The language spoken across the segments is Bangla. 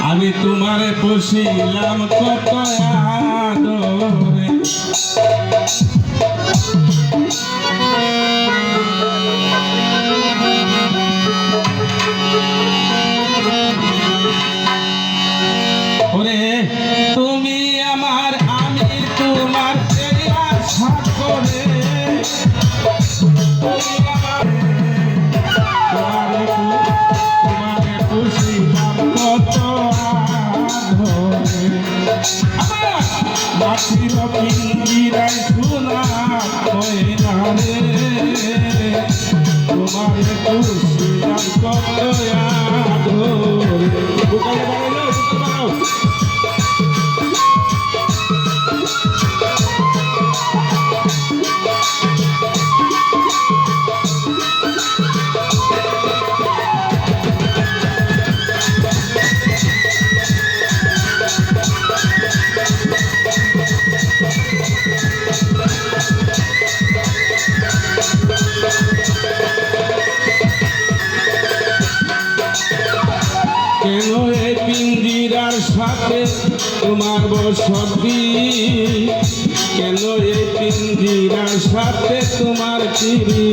আমি তোমারে পুষিলাম কত আদরে ওরে তুমি আমার আমি তোমার এই আশা করে মাটির পিঞ্জিরায় সোনা ময়না রে তোমার পুষিলাম কত আদরে বুকালে বানাইলো বানাও কেন এই পিঞ্জিরার সাথে তোমার বসতি কেন এই পিঞ্জিরার সাথে তোমার প্রীতি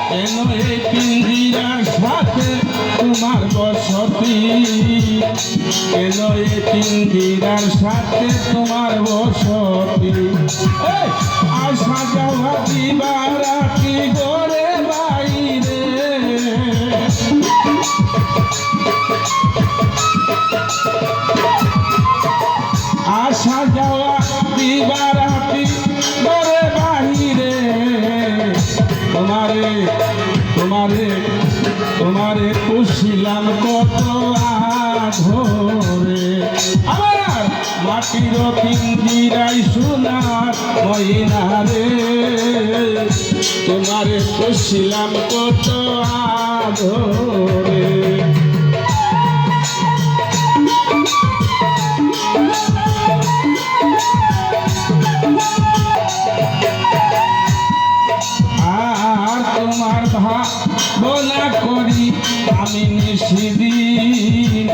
কেন এই পিঞ্জিরার সাথে তোমার বসতি কেন এই পিঞ্জিরার সাথে তোমার বসতি আশা যাওয়া দিবারা কি করে বাইরে আশা যাওয়া দিবারা কি করে বাইরে তোমারে তোমারে তোমারে পুষিলাম কত আধরে আমার মাটির পিঞ্জিরাই সোনার ময়না রে তোমারে পুষিলাম কত আধরে আর তোমার ভাবনা করি আমি নিশিদিন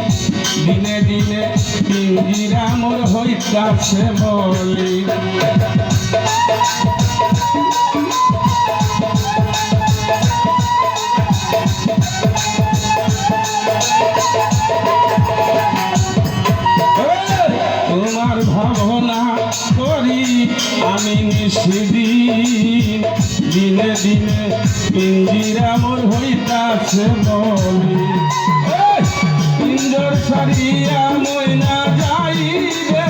দিনে দিনে পিঞ্জিরা মোর হইতাছে বলি তোমার ভাবনা করি আমি নিশিদিন দিনে দিনে পিঞ্জিরা মোর হইতাছে বলি পিঞ্জর সারিয়া ময়না যাই রে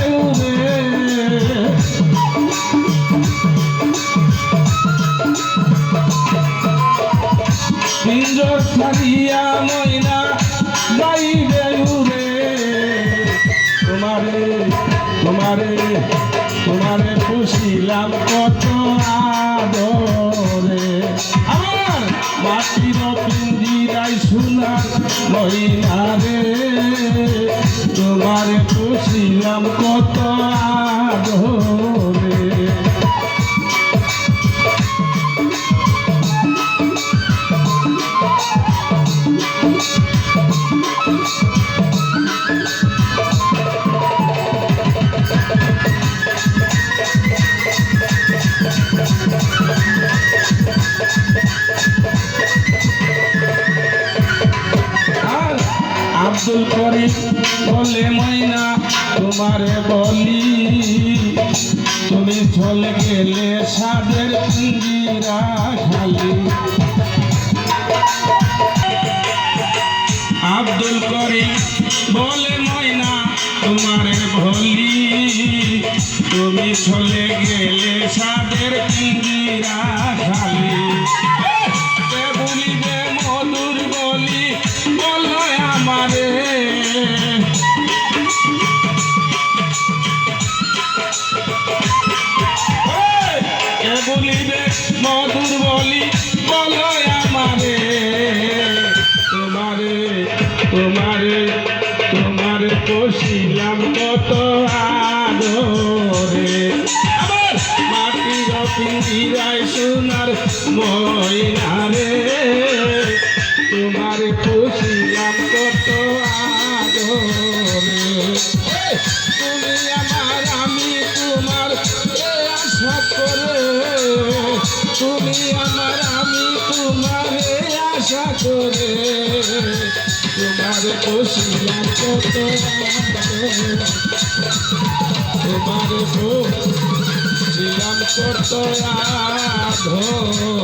পিঞ্জর সারিয়া ময়না যাই রে তোমারে তোমারে তোমারে পুষিলাম কত আদরে আমার মাটির পিঞ্জিরায় সোনার ময়না রে তোমারে পুষিলাম কত আদরে আব্দুল করিম বলে ময়না তোমারে বলি তুমি চলে গেলে সাদের পিঞ্জিরা খালি আব্দুল করিম বলে ময়না তোমারে বলি তুমি চলে গেলে সাদের পিঞ্জিরা খালি বলিবে মধুর বলি বলো আমারে বলিবে মধুর বলি বলো আমারে তোমারে কষিলাম কত আদরে আবার মাটির পিঞ্জিরায় সোনার ময়না রে তোমার কষিলাম কত আদরে তুমি আমার আমি তোমার এ আশা করে তুমি আমার আমি তোমার এ আশা করে তোমার কষিলাম কত তোমার কষিলাম কত আধরে